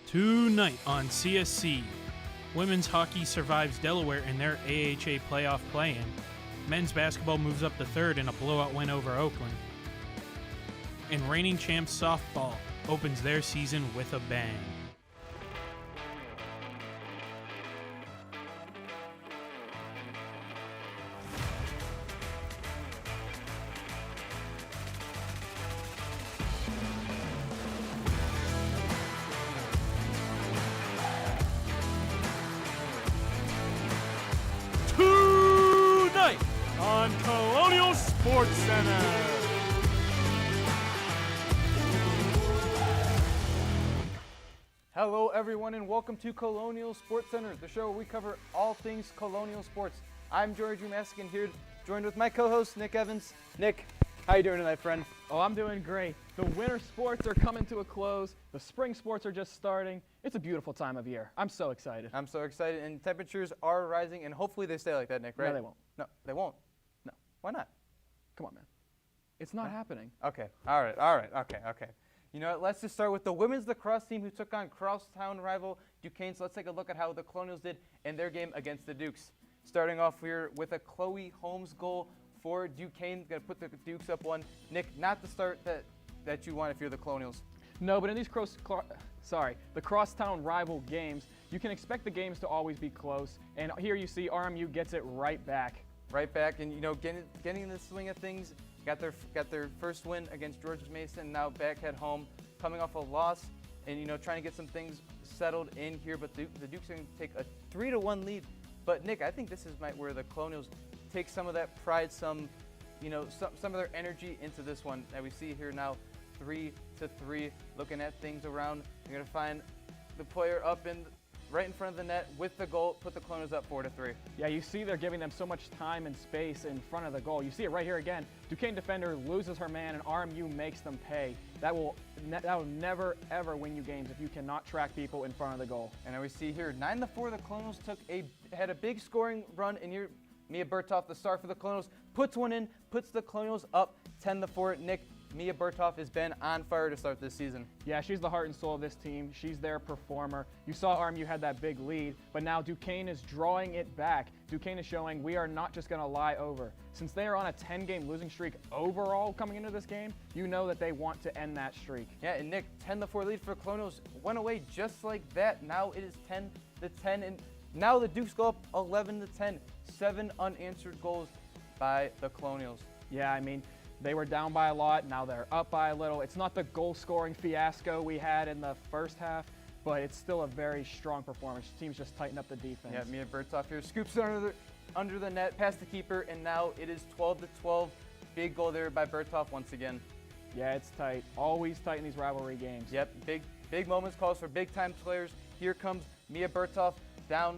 Tonight on CSC, women's hockey survives Delaware in their AHA playoff play-in. Men's basketball moves up to third in a blowout win over Oakland. And reigning champs softball opens their season with a bang. Tonight on Colonial Sports Center. Hello everyone and welcome to Colonial Sports Center, the show where we cover all things Colonial sports. I'm George Umaskin here, joined with my co-host Nick Evans. Nick, how you doing tonight, friend? Oh, I'm doing great. The winter sports are coming to a close. The spring sports are just starting. It's a beautiful time of year. I'm so excited. I'm so excited, and temperatures are rising, and hopefully they stay like that, Nick, right? No, they won't. No, they won't? No. Why not? Come on, man. It's not happening. Okay, all right, okay. You know what, let's just start with the women's lacrosse team who took on crosstown rival Duquesne. So let's take a look at how the Colonials did in their game against the Dukes. Starting off here with a Chloe Holmes goal for Duquesne. Going to put the Dukes up one. Nick, not the start that you want if you're the Colonials. No, but in these the crosstown rival games, you can expect the games to always be close. And here you see RMU gets it right back. Right back, and you know, getting in the swing of things. Got their first win against George Mason. Now back at home, coming off a loss, and you know, trying to get some things settled in here. But the Dukes are going to take a 3-1 lead. But Nick, I think this is where the Colonials take some of that pride, some of their energy into this one that we see here now. 3-3, looking at things around. You're going to find the player up right in front of the net with the goal, put the Colonials up 4-3. Yeah, you see they're giving them so much time and space in front of the goal. You see it right here again. Duquesne defender loses her man and RMU makes them pay. That will never, ever win you games if you cannot track people in front of the goal. And now we see here, 9-4, the Colonials had a big scoring run, and here Mia Berthoff, the star for the Colonials, puts one in, puts the Colonials up 10-4. Nick, Mia Berthoff has been on fire to start this season. Yeah, she's the heart and soul of this team. She's their performer. You saw RMU had that big lead, but now Duquesne is drawing it back. Duquesne is showing we are not just going to lie over. Since they are on a 10-game losing streak overall coming into this game, you know that they want to end that streak. Yeah, and Nick, 10-4 lead for Colonials went away just like that. Now it is 10-10, and now the Dukes go up 11-10. 7 unanswered goals by the Colonials. Yeah, I mean, they were down by a lot, now they're up by a little. It's not the goal-scoring fiasco we had in the first half, but it's still a very strong performance. The team's just tightened up the defense. Yeah, Mia Berthoff here scoops it under the net, past the keeper, and now it is 12-12. Big goal there by Berthoff once again. Yeah, it's tight. Always tight in these rivalry games. Yep, big moments calls for big-time players. Here comes Mia Berthoff down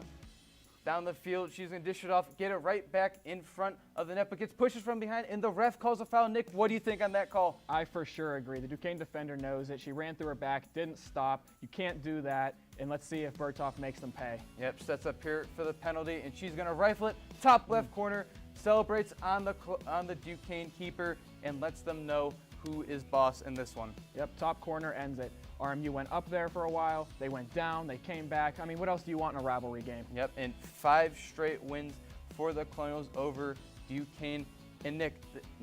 the field. She's going to dish it off, get it right back in front of the net, but gets pushes from behind, and the ref calls a foul. Nick, what do you think on that call? I for sure agree. The Duquesne defender knows it. She ran through her back, didn't stop. You can't do that, and let's see if Berthoff makes them pay. Yep, sets up here for the penalty, and she's going to rifle it, top left corner, celebrates on the Duquesne keeper, and lets them know who is boss in this one. Yep, top corner ends it. RMU went up there for a while. They went down. They came back. I mean, what else do you want in a rivalry game? Yep, and 5 straight wins for the Colonials over Duquesne. And Nick,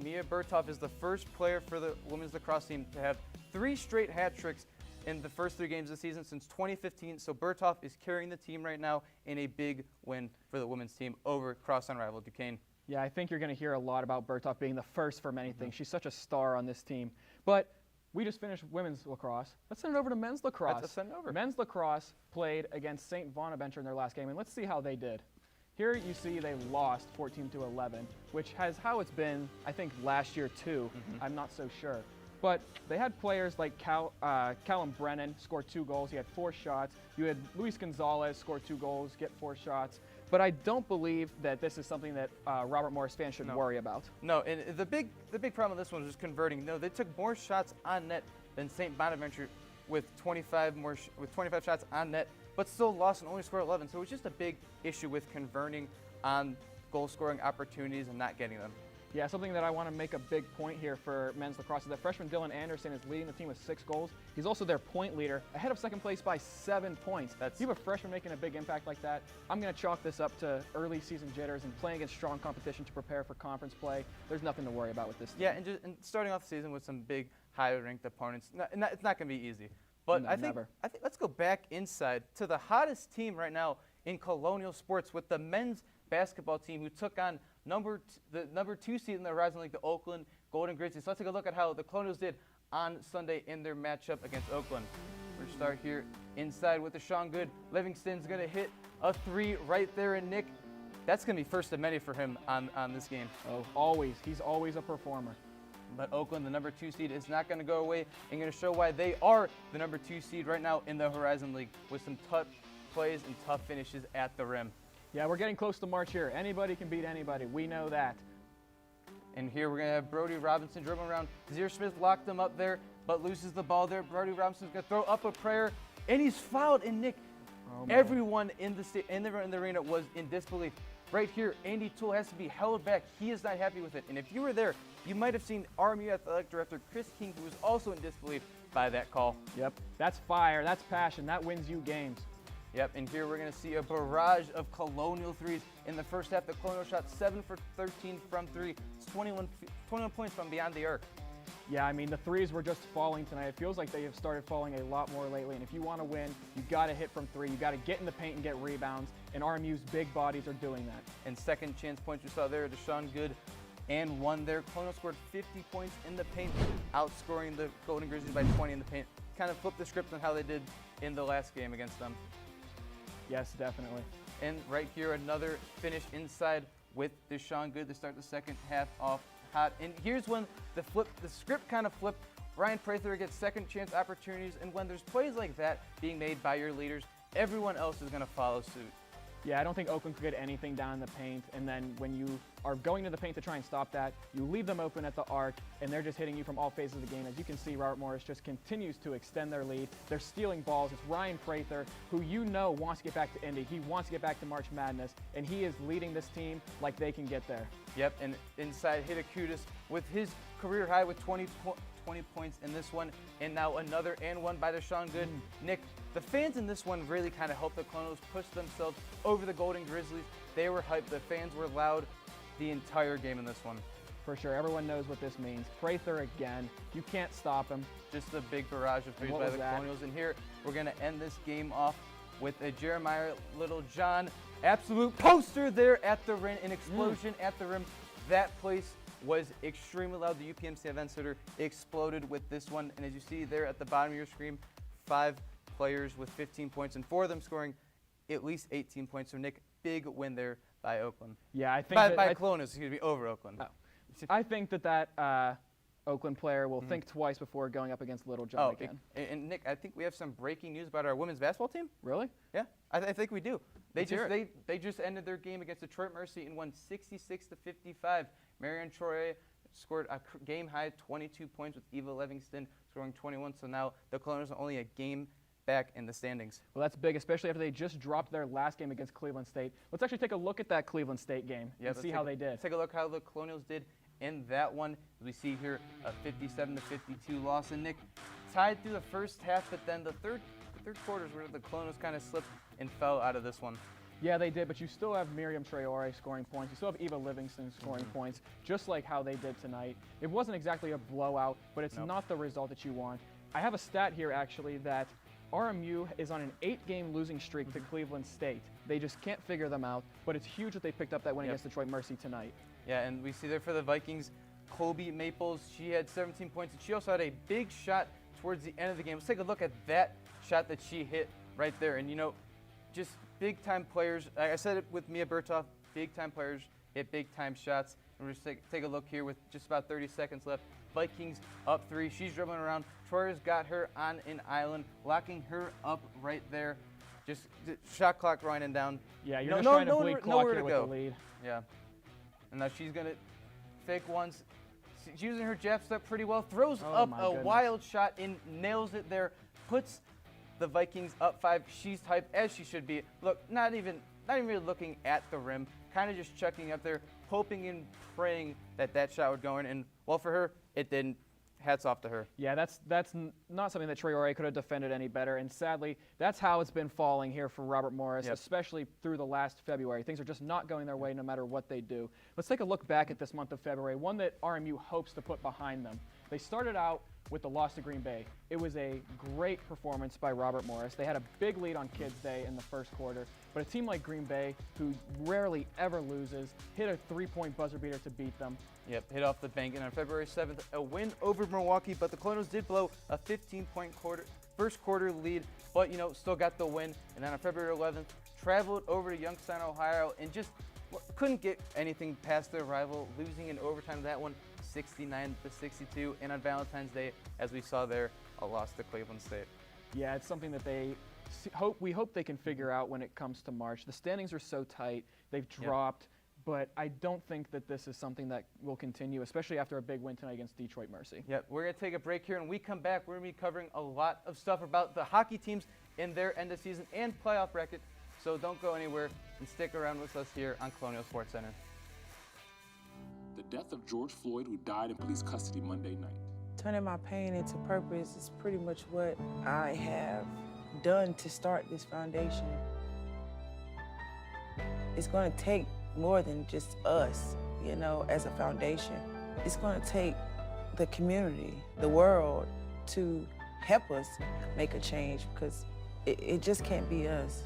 Mia Berthoff is the first player for the women's lacrosse team to have 3 straight hat tricks in the first 3 games of the season since 2015. So Berthoff is carrying the team right now in a big win for the women's team over crosstown rival Duquesne. Yeah, I think you're going to hear a lot about Berthoff being the first for many things. She's such a star on this team. But we just finished women's lacrosse. Let's send it over to men's lacrosse. Let's send it over. Men's lacrosse played against St. Bonaventure in their last game, and let's see how they did. Here you see they lost 14-11, which has how it's been, I think, last year too. I'm not so sure. But they had players like Callum Brennan score 2 goals. He had 4 shots. You had Luis Gonzalez score 2 goals, get 4 shots. But I don't believe that this is something that Robert Morris fans should worry about. No, and the big problem with this one was just converting. No, they took more shots on net than St. Bonaventure with 25 shots on net, but still lost and only scored 11. So it was just a big issue with converting on goal-scoring opportunities and not getting them. Yeah, something that I want to make a big point here for men's lacrosse is that freshman Dylan Anderson is leading the team with 6 goals. He's also their point leader, ahead of second place by 7 points. If you have a freshman making a big impact like that, I'm going to chalk this up to early season jitters and playing against strong competition to prepare for conference play. There's nothing to worry about with this team. Yeah, and starting off the season with some big, high-ranked opponents, it's not going to be easy. But No, I think let's go back inside to the hottest team right now in Colonial Sports with the men's basketball team who took on the number 2 seed in the Horizon League, the Oakland Golden Grizzlies. So let's take a look at how the Colonials did on Sunday in their matchup against Oakland. We're going to start here inside with the Sean Good. Livingston's going to hit a 3 right there, and Nick, that's going to be first of many for him on this game. Oh, always. He's always a performer. But Oakland, the number 2 seed, is not going to go away and going to show why they are the number 2 seed right now in the Horizon League with some tough plays and tough finishes at the rim. Yeah, we're getting close to March here. Anybody can beat anybody. We know that. And here we're going to have Brody Robinson dribbling around. Zier Smith locked him up there, but loses the ball there. Brody Robinson's going to throw up a prayer, and he's fouled. And Nick, everyone in the arena was in disbelief. Right here, Andy Toole has to be held back. He is not happy with it. And if you were there, you might have seen RMU Athletic Director Chris King, who was also in disbelief by that call. Yep, that's fire, that's passion, that wins you games. Yep, and here we're going to see a barrage of Colonial threes. In the first half, the Colonial shot 7 for 13 from 3. It's 21 points from beyond the arc. Yeah, I mean, the threes were just falling tonight. It feels like they have started falling a lot more lately. And if you want to win, you got to hit from 3. You got to get in the paint and get rebounds. And RMU's big bodies are doing that. And second chance points you saw there, Deshaun Good and 1 there. Colonial scored 50 points in the paint, outscoring the Golden Grizzlies by 20 in the paint. Kind of flipped the script on how they did in the last game against them. Yes, definitely. And right here, another finish inside with Deshaun Good to start the second half off hot. And here's when the script kind of flipped. Ryan Prather gets second chance opportunities, and when there's plays like that being made by your leaders, everyone else is going to follow suit. Yeah, I don't think Oakland could get anything down in the paint, and then when you are going to the paint to try and stop that, you leave them open at the arc, and they're just hitting you from all phases of the game. As you can see, Robert Morris just continues to extend their lead. They're stealing balls. It's Ryan Prather, who you know wants to get back to Indy. He wants to get back to March Madness, and he is leading this team like they can get there. Yep, and inside Hidakudis with his career high with 20 points in this one, and now another and one by Deshaun Good. Nick, the fans in this one really kind of helped the Colonials push themselves over the Golden Grizzlies. They were hyped. The fans were loud the entire game in this one. For sure. Everyone knows what this means. Prather again. You can't stop him. Just a big barrage of threes by the Colonials. And here we're going to end this game off with a Jeremiah Littlejohn absolute poster there at the rim, an explosion at the rim. That place was extremely loud. The UPMC Event Center exploded with this one. And as you see there at the bottom of your screen, 5 players with 15 points, and 4 of them scoring at least 18 points. So, Nick, big win there by Oakland. Yeah, I think by Colonials, excuse me, over Oakland. Oh. I think that Oakland player will think twice before going up against Littlejohn again. And Nick, I think we have some breaking news about our women's basketball team. Really? Yeah, I think we do. They Let's just ended their game against Detroit Mercy and won 66-55. Marion Troy scored a game-high 22 points with Eva Livingston scoring 21. So now the Colonials are only a game back in the standings. Well, that's big, especially after they just dropped their last game against Cleveland State. Let's actually take a look at that Cleveland State game and see how they did. Let's take a look how the Colonials did in that one. We see here a 57-52 loss. And Nick, tied through the first half, but then the third quarters where the Colonials kind of slipped and fell out of this one. Yeah, they did, but you still have Miriam Traore scoring points. You still have Eva Livingston scoring points, just like how they did tonight. It wasn't exactly a blowout, but it's not the result that you want. I have a stat here, actually, that RMU is on an 8-game losing streak to Cleveland State. They just can't figure them out, but it's huge that they picked up that win against Detroit Mercy tonight. Yeah, and we see there for the Vikings, Colby Maples, she had 17 points, and she also had a big shot towards the end of the game. Let's take a look at that shot that she hit right there. And, you know, just big-time players. Like I said it with Mia Berthoff, big-time players hit big-time shots. And we're just take a look here with just about 30 seconds left. Vikings up 3. She's dribbling around. Troyer's got her on an island, locking her up right there. Just shot clock running down. Yeah, you're just trying to bleed clock here with the lead. Yeah. And now she's going to fake once. She's using her jab step pretty well. Throws up a wild shot and nails it there. Puts the Vikings up 5. She's hyped, as she should be. Look, not even really looking at the rim. Kind of just checking up there. hoping and praying that that shot would go in. And, well, for her, it didn't. Hats off to her. Yeah, that's not something that Traore could have defended any better, and sadly, that's how it's been falling here for Robert Morris, especially through the last February. Things are just not going their way no matter what they do. Let's take a look back at this month of February, one that RMU hopes to put behind them. They started out with the loss to Green Bay. It was a great performance by Robert Morris. They had a big lead on Kids Day in the first quarter, but a team like Green Bay, who rarely ever loses, hit a three-point buzzer beater to beat them. Yep, hit off the bank. And on February 7th, a win over Milwaukee, but the Colonials did blow a 15-point first quarter lead, but, you know, still got the win. And then on February 11th, traveled over to Youngstown, Ohio, and just couldn't get anything past their rival, losing in overtime that one, 69-62. And on Valentine's Day, as we saw there, a loss to Cleveland State. Yeah, it's something that we hope they can figure out when it comes to March. The standings are so tight. They've dropped. But I don't think that this is something that will continue, especially after a big win tonight against Detroit Mercy. Yeah, we're going to take a break here, and when we come back, we're going to be covering a lot of stuff about the hockey teams in their end of season and playoff bracket. So don't go anywhere and stick around with us here on Colonial Sports Center. The death of George Floyd, who died in police custody Monday night. Turning my pain into purpose is pretty much what I have done to start this foundation. It's going to take more than just us, you know, as a foundation. It's going to take the community, the world, to help us make a change, because it just can't be us.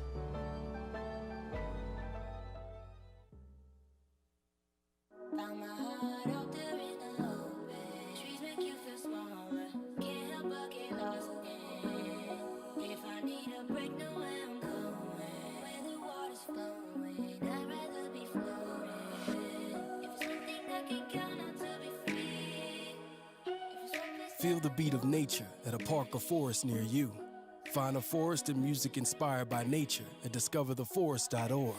Feel the beat of nature at a park or forest near you. Find a forest and music inspired by nature at discovertheforest.org.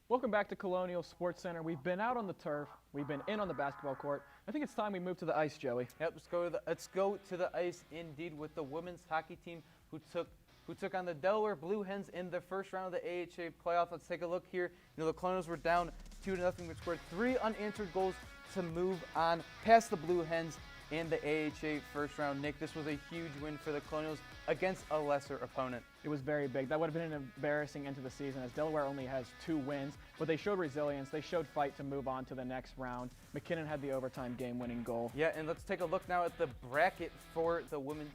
Welcome back to Colonial Sports Center. We've been out on the turf. We've been in on the basketball court. I think it's time we move to the ice, Joey. Yep, let's go to the ice indeed with the women's hockey team who took on the Delaware Blue Hens in the first round of the AHA playoff. Let's take a look here. You know, the Colonials were down 2-0. We scored 3 unanswered goals to move on past the Blue Hens in the AHA first round. Nick, this was a huge win for the Colonials against a lesser opponent. It was very big. That would have been an embarrassing end to the season, as Delaware only has 2 wins, but they showed resilience. They showed fight to move on to the next round. McKinnon had the overtime game-winning goal. Yeah, and let's take a look now at the bracket for the women's.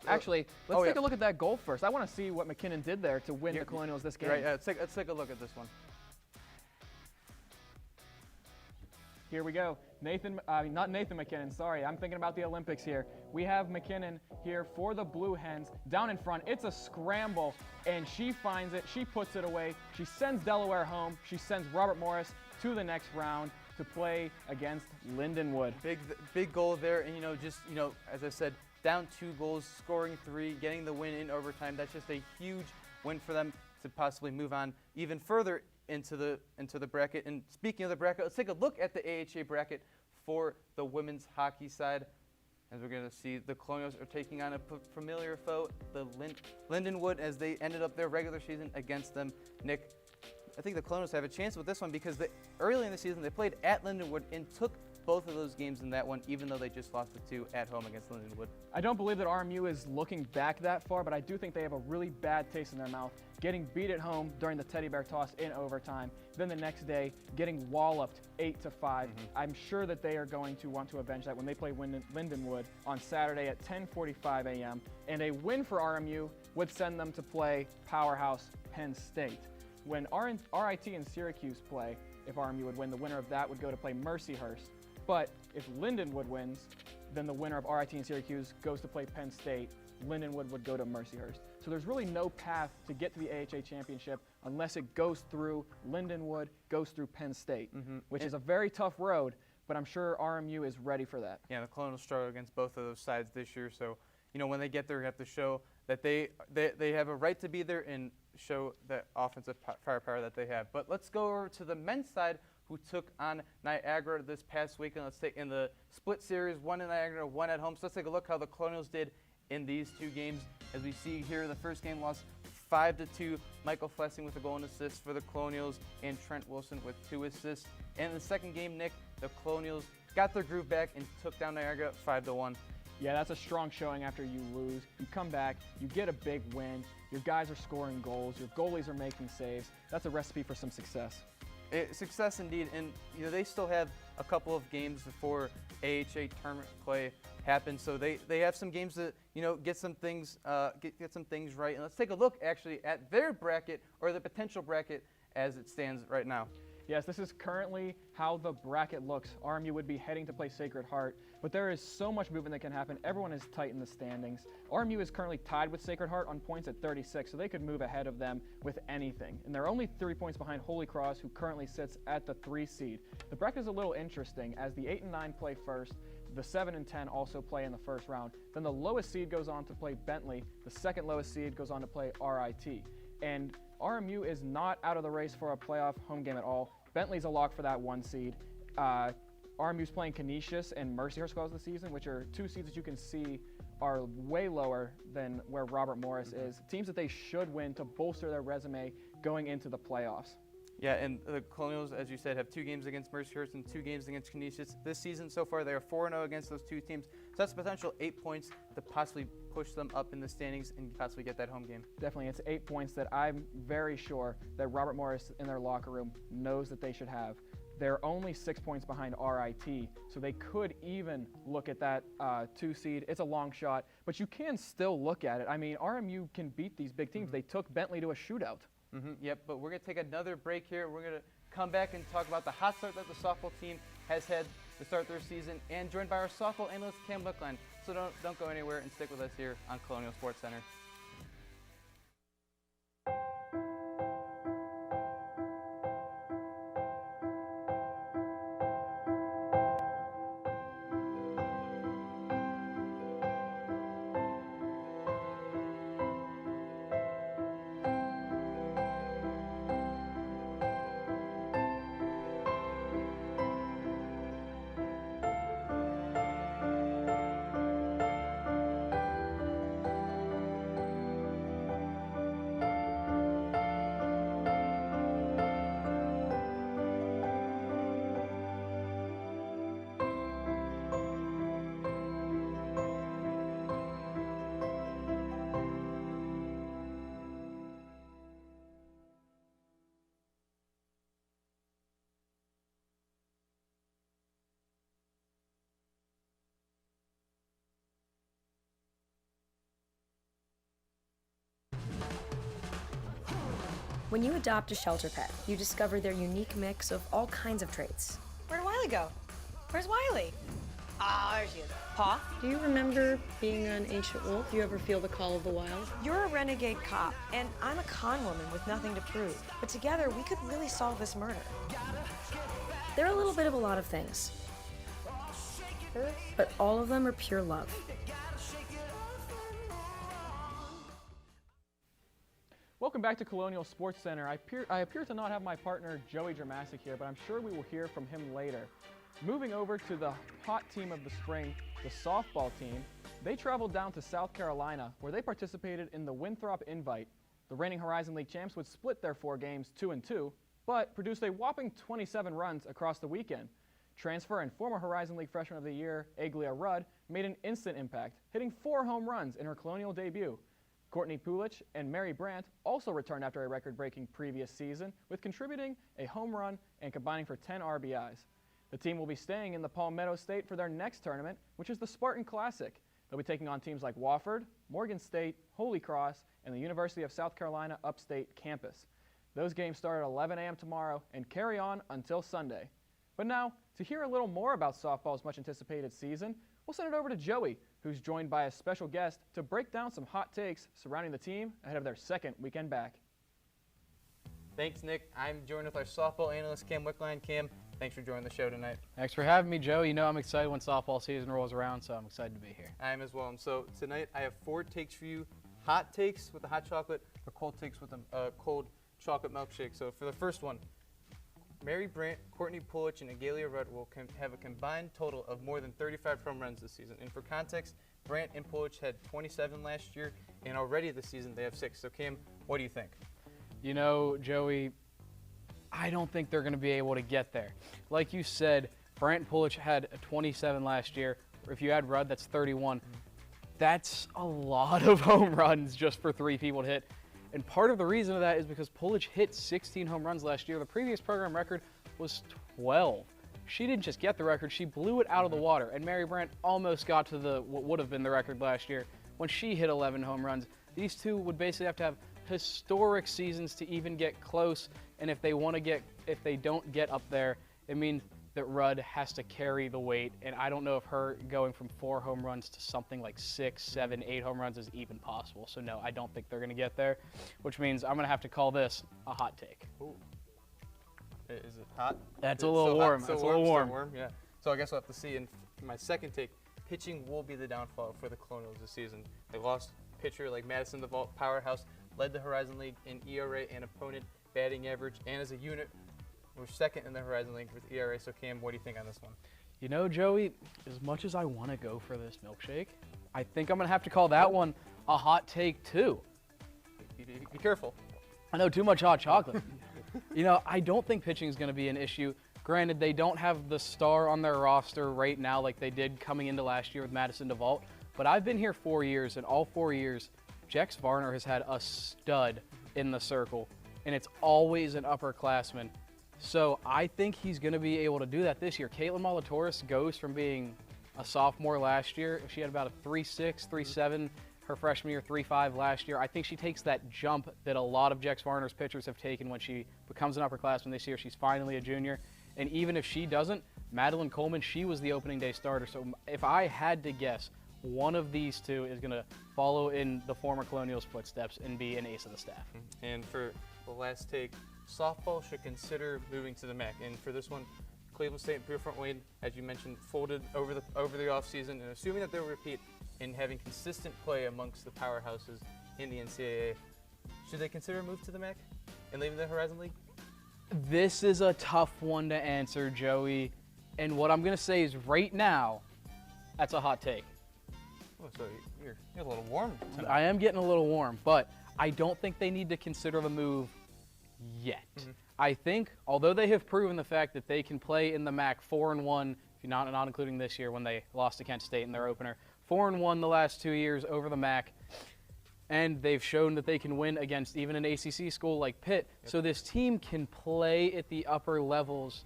Actually, let's take a look at that goal first. I want to see what McKinnon did there to win the Colonials this game. Right, let's take a look at this one. Here we go. Not Nathan McKinnon, sorry. I'm thinking about the Olympics here. We have McKinnon here for the Blue Hens down in front. It's a scramble, and she finds it. She puts it away. She sends Delaware home. She sends Robert Morris to the next round to play against Lindenwood. Big goal there, and as I said, down 2 goals, scoring 3, getting the win in overtime. That's just a huge win for them to possibly move on even further into the bracket. And speaking of the bracket, let's take a look at the AHA bracket for the women's hockey side. As we're going to see, the Colonials are taking on a familiar foe, the Lindenwood, as they ended up their regular season against them. Nick, I think the Colonials have a chance with this one because early in the season they played at Lindenwood and took both of those games in that one, even though they just lost the 2 at home against Lindenwood. I don't believe that RMU is looking back that far, but I do think they have a really bad taste in their mouth, getting beat at home during the teddy bear toss in overtime, then the next day getting walloped 8-5. I'm sure that they are going to want to avenge that when they play Lindenwood on Saturday at 10:45 a.m. And a win for RMU would send them to play powerhouse Penn State. When RIT and Syracuse play, if RMU would win, the winner of that would go to play Mercyhurst. But if Lindenwood wins, then the winner of RIT and Syracuse goes to play Penn State. Lindenwood would go to Mercyhurst. So there's really no path to get to the AHA championship unless it goes through Lindenwood, goes through Penn State, which is a very tough road, but I'm sure RMU is ready for that. Yeah, the Colonials struggle against both of those sides this year, so when they get there, they have to show that they have a right to be there and show that offensive firepower that they have. But let's go over to the men's side, who took on Niagara this past weekend. Let's take in the split series, one in Niagara, one at home. So let's take a look how the Colonials did in these two games. As we see here, the first game lost 5-2. Michael Flessing with a goal and assist for the Colonials, and Trent Wilson with 2 assists. And in the second game, Nick, the Colonials got their groove back and took down Niagara 5-1. Yeah, that's a strong showing after you lose. You come back, you get a big win. Your guys are scoring goals. Your goalies are making saves. That's a recipe for some success. Success indeed, and they still have a couple of games before AHA tournament play happens, so they have some games to get some things right. And let's take a look actually at their bracket, or the potential bracket as it stands right now. Yes, this is currently how the bracket looks. RMU would be heading to play Sacred Heart, but there is so much movement that can happen. Everyone is tight in the standings. RMU is currently tied with Sacred Heart on points at 36, so they could move ahead of them with anything. And they're only 3 points behind Holy Cross, who currently sits at the 3 seed. The bracket is a little interesting, as the 8 and 9 play first. The 7 and 10 also play in the first round. Then the lowest seed goes on to play Bentley. The second lowest seed goes on to play RIT. And RMU is not out of the race for a playoff home game at all. Bentley's a lock for that 1 seed. RMU's playing Canisius and Mercyhurst Schools this season, which are 2 seeds that you can see are way lower than where Robert Morris is. Teams that they should win to bolster their resume going into the playoffs. Yeah, and the Colonials, as you said, have 2 games against Mercyhurst and 2 games against Canisius. This season so far, they are 4-0 against those 2 teams. So that's a potential 8 points to possibly push them up in the standings and possibly get that home game. Definitely, it's 8 points that I'm very sure that Robert Morris in their locker room knows that they should have. They're only 6 points behind RIT, so they could even look at that 2 seed. It's a long shot, but you can still look at it. I mean, RMU can beat these big teams. They took Bentley to a shootout. Yep, but we're going to take another break here. We're going to come back and talk about the hot start that the softball team has had to start their season, and joined by our softball analyst, Cam Lickline. So don't go anywhere and stick with us here on Colonial Sports Center. When you adopt a shelter pet, you discover their unique mix of all kinds of traits. Where'd Wiley go? Where's Wiley? Ah, there she is. Paw? Do you remember being an ancient wolf? Do you ever feel the call of the wild? You're a renegade cop, and I'm a con woman with nothing to prove. But together, we could really solve this murder. They're a little bit of a lot of things, but all of them are pure love. Welcome back to Colonial Sports Center. I appear to not have my partner Joey Dramasic here, but I'm sure we will hear from him later. Moving over to the hot team of the spring, the softball team, they traveled down to South Carolina, where they participated in the Winthrop Invite. The reigning Horizon League champs would split their 4 games 2-2, but produced a whopping 27 runs across the weekend. Transfer and former Horizon League Freshman of the Year, Aglia Rudd, made an instant impact, hitting 4 home runs in her Colonial debut. Courtney Pulich and Mary Brandt also returned after a record-breaking previous season, with contributing a home run and combining for 10 RBIs. The team will be staying in the Palmetto State for their next tournament, which is the Spartan Classic. They'll be taking on teams like Wofford, Morgan State, Holy Cross, and the University of South Carolina Upstate campus. Those games start at 11 a.m. tomorrow and carry on until Sunday. But now, to hear a little more about softball's much-anticipated season, we'll send it over to Joey, who's joined by a special guest to break down some hot takes surrounding the team ahead of their second weekend back. Thanks, Nick. I'm joined with our softball analyst, Cam Wickline. Cam, thanks for joining the show tonight. Thanks for having me, Joe. You know I'm excited when softball season rolls around, so I'm excited to be here. I am as well. And so tonight I have 4 takes for you. Hot takes with the hot chocolate, or cold takes with a cold chocolate milkshake. So for the first one, Mary Brandt, Courtney Pulich, and Agalia Rudd will have a combined total of more than 35 home runs this season. And for context, Brandt and Pulich had 27 last year, and already this season they have 6. So Cam, what do you think? You know, Joey, I don't think they're going to be able to get there. Like you said, Brandt and Pulich had a 27 last year. If you add Rudd, that's 31. That's a lot of home runs just for 3 people to hit. And part of the reason of that is because Pulich hit 16 home runs last year. The previous program record was 12. She didn't just get the record, she blew it out of the water. And Mary Brandt almost got to what would have been the record last year when she hit 11 home runs. These two would basically have to have historic seasons to even get close. And if they don't get up there, it means that Rudd has to carry the weight, and I don't know if her going from 4 home runs to something like 6, 7, 8 home runs is even possible. So no, I don't think they're going to get there, which means I'm going to have to call this a hot take. Ooh. Is it hot? That's a little warm. That's a little warm. Yeah. So I guess we'll have to see. And for my second take, pitching will be the downfall for the Colonials this season. They lost a pitcher like Madison DeVault, powerhouse, led the Horizon League in ERA and opponent batting average, and as a unit, we're second in the Horizon League with ERA. So Cam, what do you think on this one? You know, Joey, as much as I want to go for this milkshake, I think I'm going to have to call that one a hot take too. Be careful. I know, too much hot chocolate. You know, I don't think pitching is going to be an issue. Granted, they don't have the star on their roster right now like they did coming into last year with Madison DeVault, but I've been here 4 years, and all 4 years, Jex Varner has had a stud in the circle, and it's always an upperclassman. So I think he's going to be able to do that this year. Caitlin Molatoris goes from being a sophomore last year. She had about a 3.6, 3.7 her freshman year, 3.5 last year. I think she takes that jump that a lot of Jex Varner's pitchers have taken when she becomes an upperclassman this year. She's finally a junior. And even if she doesn't, Madeline Coleman, she was the opening day starter. So if I had to guess, one of these two is going to follow in the former Colonials' footsteps and be an ace of the staff. And for the last take, softball should consider moving to the MAC. And for this one, Cleveland State and Pure Wayne, as you mentioned, folded over the offseason, and assuming that they'll repeat in having consistent play amongst the powerhouses in the NCAA, should they consider a move to the MAC and leaving the Horizon League? This is a tough one to answer, Joey. And what I'm going to say is right now, that's a hot take. Oh, so you're a little warm tonight. I am getting a little warm, but I don't think they need to consider the move yet. I think, although they have proven the fact that they can play in the MAC 4-1, if you're not including this year when they lost to Kent State in their opener, 4-1 the last 2 years over the MAC, and they've shown that they can win against even an ACC school like Pitt. So this team can play at the upper levels,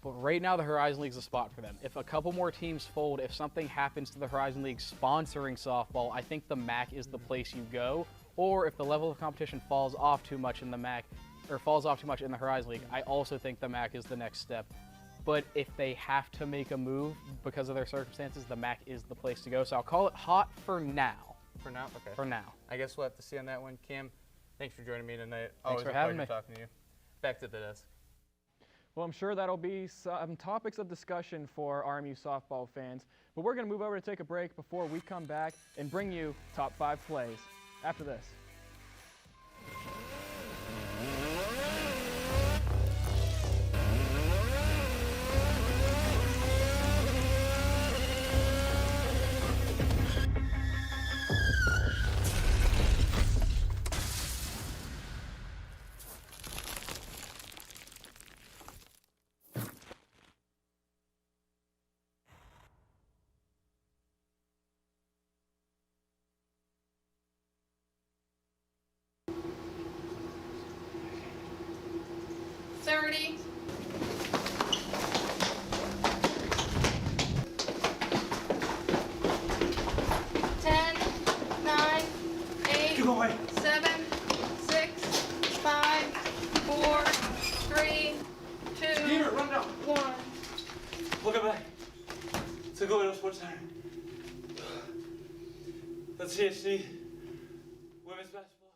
but right now the Horizon League is a spot for them. If a couple more teams fold, if something happens to the Horizon League sponsoring softball, I think the MAC is the place you go. Or if the level of competition falls off too much in the MAC, or falls off too much in the Horizon League, I also think the MAC is the next step. But if they have to make a move because of their circumstances, the MAC is the place to go. So I'll call it hot for now. For now? Okay. For now. I guess we'll have to see on that one. Cam, thanks for joining me tonight. Thanks for having me. Always a pleasure talking to you. Back to the desk. Well, I'm sure that'll be some topics of discussion for RMU softball fans. But we're going to move over to take a break before we come back and bring you top 5 plays after this. The Colonial Sports Center. That's CSC women's basketball.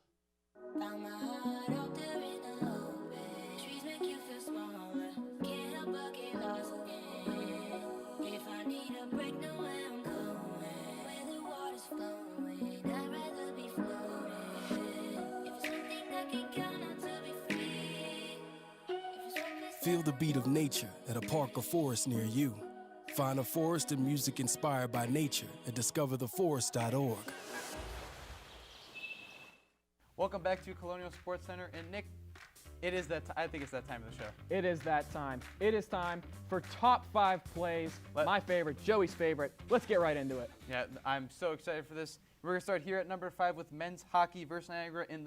Feel the beat of nature at a park or forest near you. Find a forest and music inspired by nature at discovertheforest.org. Welcome back to Colonial Sports Center. And Nick, I think it's that time of the show. It is that time. It is time for top 5 plays. My favorite, Joey's favorite. Let's get right into it. Yeah, I'm so excited for this. We're going to start here at number 5 with men's hockey versus Niagara in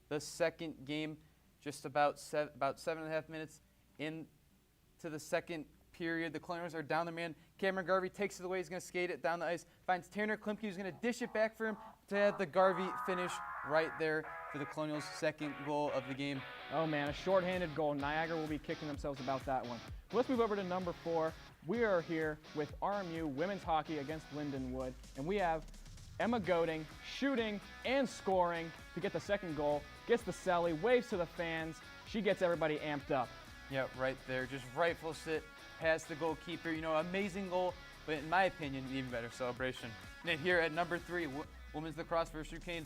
the second game. Just about 7.5 minutes into the second period. The Colonials are down the man. Cameron Garvey takes it away. He's going to skate it down the ice. Finds Tanner Klimke, who's going to dish it back for him to have the Garvey finish right there for the Colonials' second goal of the game. Oh man, a shorthanded goal. Niagara will be kicking themselves about that one. Let's move over to number 4. We are here with RMU women's hockey against Lindenwood, and we have Emma Goding shooting and scoring to get the second goal. Gets the celly, waves to the fans. She gets everybody amped up. Yeah, right there. Just rightful sit past the goalkeeper. You know, amazing goal, but in my opinion, even better celebration. And here at number 3, women's lacrosse versus Duquesne.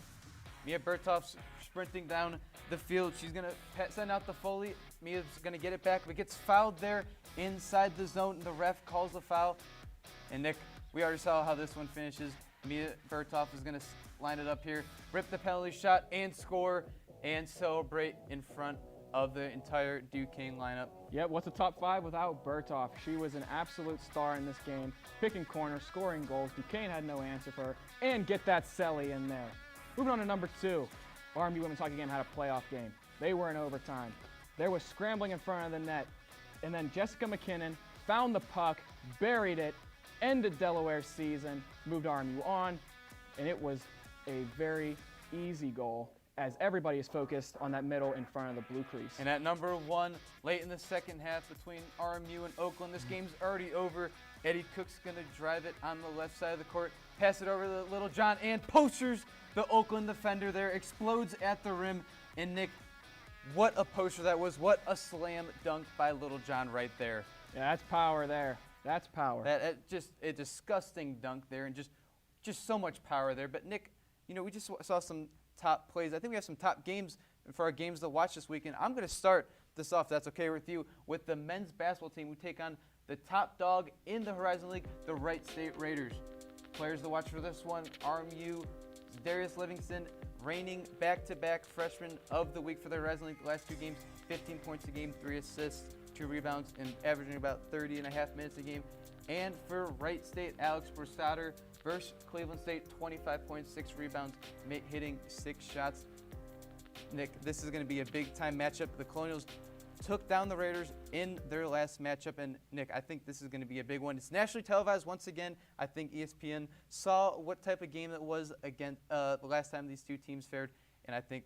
Mia Bertoff's sprinting down the field. She's going to send out the Foley. Mia's going to get it back, but gets fouled there inside the zone. The ref calls the foul. And Nick, we already saw how this one finishes. Mia Bertoff is going to line it up here, rip the penalty shot, and score, and celebrate in front of the entire Duquesne lineup. Yep, what's a top 5 without Bertoff? She was an absolute star in this game, picking corners, scoring goals. Duquesne had no answer for her, and get that celly in there. Moving on to number 2, RMU women's hockey game had a playoff game. They were in overtime. There was scrambling in front of the net, and then Jessica McKinnon found the puck, buried it, ended Delaware's season, moved RMU on, and it was a very easy goal as everybody is focused on that middle in front of the blue crease. And at number 1, late in the second half between RMU and Oakland, this game's already over. Eddie Cook's going to drive it on the left side of the court, pass it over to Little John, and posters the Oakland defender there, explodes at the rim. And Nick, what a poster that was. What a slam dunk by Little John right there. Yeah, that's power there. That's power. That just a disgusting dunk there, and just so much power there. But Nick, you know, we just saw some top plays. I think we have some top games for our games to watch this weekend. I'm going to start this off, if that's okay with you, with the men's basketball team who take on the top dog in the Horizon League, the Wright State Raiders. Players to watch for this one, RMU, Darius Livingston, reigning back-to-back freshman of the week for the Horizon League. The last 2 games, 15 points a game, 3 assists, 2 rebounds, and averaging about 30.5 minutes a game. And for Wright State, Alex Borsader versus Cleveland State, 25.6 rebounds, hitting 6 shots. Nick, this is going to be a big-time matchup. The Colonials took down the Raiders in their last matchup, and Nick, I think this is going to be a big one. It's nationally televised once again. I think ESPN saw what type of game it was against the last time these 2 teams fared, and I think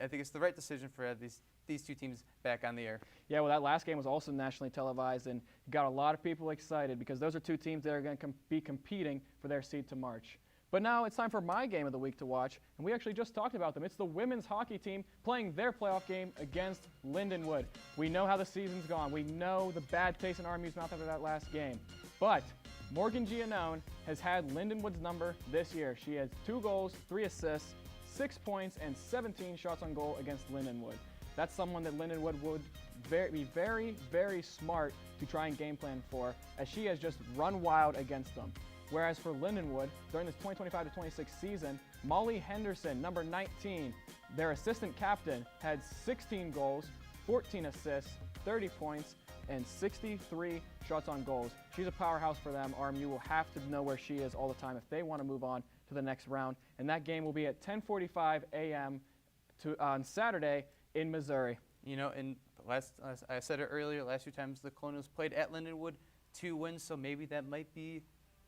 it's the right decision for these 2 teams back on the air. Yeah, well, that last game was also nationally televised and got a lot of people excited because those are 2 teams that are going to be competing for their seed to March. But now it's time for my game of the week to watch, and we actually just talked about them. It's the women's hockey team playing their playoff game against Lindenwood. We know how the season's gone. We know the bad taste in RMU's mouth after that last game. But Morgan Giannone has had Lindenwood's number this year. She has 2 goals, 3 assists, 6 points, and 17 shots on goal against Lindenwood. That's someone that Lindenwood would be very, very smart to try and game plan for, as she has just run wild against them. Whereas for Lindenwood, during this 2025-26 season, Molly Henderson, number 19, their assistant captain, had 16 goals, 14 assists, 30 points, and 63 shots on goals. She's a powerhouse for them. RMU will have to know where she is all the time if they want to move on to the next round. And that game will be at 10:45 a.m. on Saturday in Missouri. You know, and I said it earlier, last 2 times the Colonials played at Lindenwood, 2 wins, so maybe that might be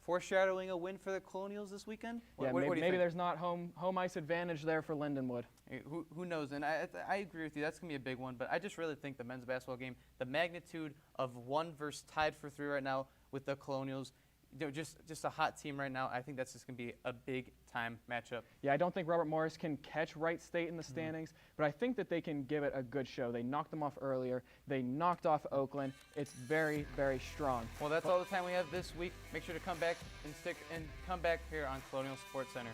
foreshadowing a win for the Colonials this weekend? Yeah, what do you maybe think? There's not home ice advantage there for Lindenwood. Who knows? And I agree with you. That's going to be a big one. But I just really think the men's basketball game, the magnitude of 1 versus tied for 3 right now with the Colonials, you know, just a hot team right now. I think that's just going to be a big-time matchup. Yeah, I don't think Robert Morris can catch Wright State in the standings, but I think that they can give it a good show. They knocked them off earlier. They knocked off Oakland. It's very, very strong. Well, that's all the time we have this week. Make sure to come back and come back here on Colonial Sports Center.